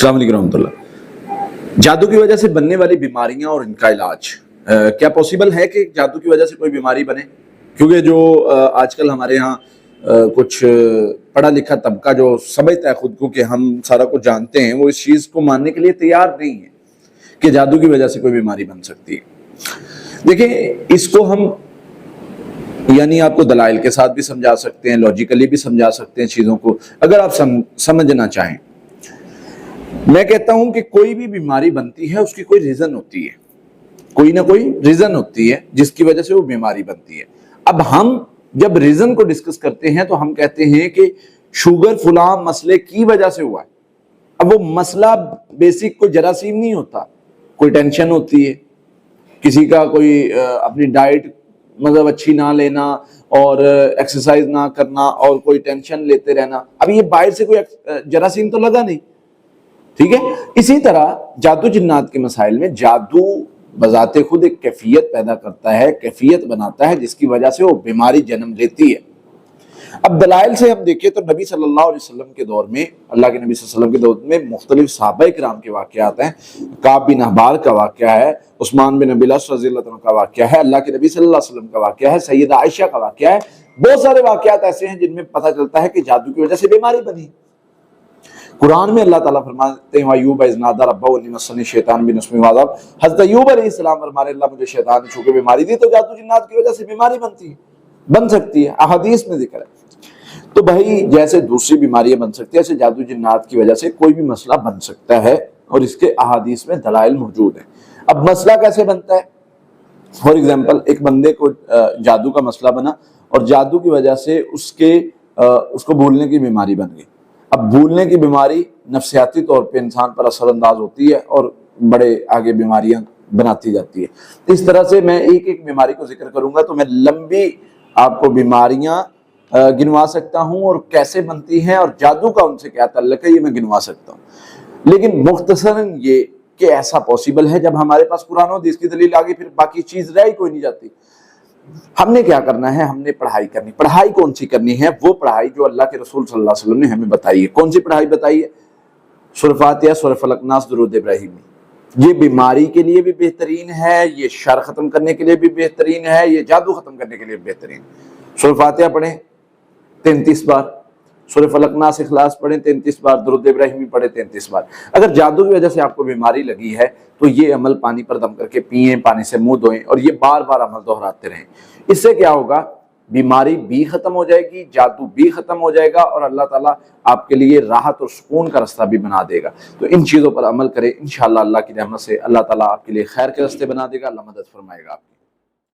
السلام علیکم ورحمۃ اللہ۔ جادو کی وجہ سے بننے والی بیماریاں اور ان کا علاج، کیا پاسبل ہے کہ جادو کی وجہ سے کوئی بیماری بنے؟ کیونکہ جو آج کل ہمارے ہاں کچھ پڑھا لکھا طبقہ جو سمجھتا ہے خود کو کہ ہم سارا کچھ جانتے ہیں، وہ اس چیز کو ماننے کے لیے تیار نہیں ہے کہ جادو کی وجہ سے کوئی بیماری بن سکتی ہے۔ دیکھیں، اس کو ہم یعنی آپ کو دلائل کے ساتھ بھی سمجھا سکتے ہیں، لاجیکلی بھی سمجھا سکتے ہیں چیزوں کو، اگر آپ سمجھنا چاہیں۔ میں کہتا ہوں کہ کوئی بھی بیماری بنتی ہے اس کی کوئی ریزن ہوتی ہے، کوئی نہ کوئی ریزن ہوتی ہے جس کی وجہ سے وہ بیماری بنتی ہے۔ اب ہم جب ریزن کو ڈسکس کرتے ہیں تو ہم کہتے ہیں کہ شوگر فلاں مسئلے کی وجہ سے ہوا ہے۔ اب وہ مسئلہ بیسک کوئی جراثیم نہیں ہوتا، کوئی ٹینشن ہوتی ہے، کسی کا کوئی اپنی ڈائٹ مطلب اچھی نہ لینا اور ایکسرسائز نہ کرنا اور کوئی ٹینشن لیتے رہنا، اب یہ باہر سے کوئی جراثیم تو لگا نہیں، ٹھیک ہے۔ اسی طرح جادو جنات کے مسائل میں جادو بذات خود ایک کیفیت پیدا کرتا ہے، کیفیت بناتا ہے جس کی وجہ سے وہ بیماری جنم لیتی ہے۔ اب دلائل سے ہم دیکھیں تو نبی صلی اللہ علیہ وسلم کے دور میں، اللہ کے نبی صلی اللہ علیہ وسلم کے دور میں مختلف صحابہ کرام کے واقعات ہیں۔ کعب بن احبار کا واقعہ ہے، عثمان بن ابی العاص رضی اللہ عنہ کا واقعہ ہے، اللہ کے نبی صلی اللہ علیہ وسلم کا واقعہ ہے، سیدہ عائشہ کا واقعہ ہے۔ بہت سارے واقعات ایسے ہیں جن میں پتہ چلتا ہے کہ جادو کی وجہ سے بیماری بنی۔ قرآن میں اللہ تعالیٰ فرماتے ہیں وَأَيُّوبَ إِذْ نَادَىٰ رَبَّهُ أَنِّي مَسَّنِيَ الشَّيْطَانُ بِنُصْبٍ وَعَذَابٍ۔ حضرت ایوب علیہ السلام فرمانے اللہ مجھے شیطان نے چھو کے بیماری دی، تو جادو جنات کی وجہ سے بیماری بنتی ہے، بن سکتی ہے، احادیث میں ذکر ہے۔ تو بھائی جیسے دوسری بیماریاں بن سکتی ہیں، ایسے جادو جنات کی وجہ سے کوئی بھی مسئلہ بن سکتا ہے اور اس کے احادیث میں دلائل موجود ہیں۔ اب مسئلہ کیسے بنتا ہے؟ فار ایگزامپل ایک بندے کو جادو کا مسئلہ بنا اور جادو کی وجہ سے اس کو بھولنے کی بیماری بن گئی۔ اب بھولنے کی بیماری نفسیاتی طور پہ انسان پر اثر انداز ہوتی ہے اور بڑے آگے بیماریاں بناتی جاتی ہے۔ اس طرح سے میں ایک ایک بیماری کو ذکر کروں گا تو میں لمبی آپ کو بیماریاں گنوا سکتا ہوں اور کیسے بنتی ہیں اور جادو کا ان سے کیا تعلق ہے یہ میں گنوا سکتا ہوں، لیکن مختصراً یہ کہ ایسا پاسبل ہے جب ہمارے پاس قرآن و حدیث کی دلیل آگے پھر باقی چیز رہ ہی کوئی نہیں جاتی۔ ہم نے کیا کرنا ہے؟ ہم نے پڑھائی کرنی۔ پڑھائی کون سی کرنی ہے؟ وہ پڑھائی جو اللہ کے رسول صلی اللہ علیہ وسلم نے ہمیں بتائی ہے۔ کون سی پڑھائی بتائی ہے؟ سورہ فاتحہ، سورہ فلق، ناس، درود ابراہیمی۔ یہ بیماری کے لیے بھی بہترین ہے، یہ شر ختم کرنے کے لیے بھی بہترین ہے، یہ جادو ختم کرنے کے لیے بھی بہترین۔ سورہ فاتحہ پڑھیں 33 بار، سورہ فلق، ناس، اخلاص پڑھیں 33 بار، درود ابراہیمی پڑھیں 33 بار۔ اگر جادو کی وجہ سے آپ کو بیماری لگی ہے تو یہ عمل پانی پر دم کر کے پئیں، پانی سے منہ دھوئیں اور یہ بار بار عمل دہراتے رہیں۔ اس سے کیا ہوگا؟ بیماری بھی ختم ہو جائے گی، جادو بھی ختم ہو جائے گا اور اللہ تعالیٰ آپ کے لیے راحت اور سکون کا راستہ بھی بنا دے گا۔ تو ان چیزوں پر عمل کریں، انشاءاللہ اللہ کی رحمت سے اللہ تعالیٰ آپ کے لیے خیر کے راستے بنا دے گا، اللہ مدد فرمائے گا آپ کی۔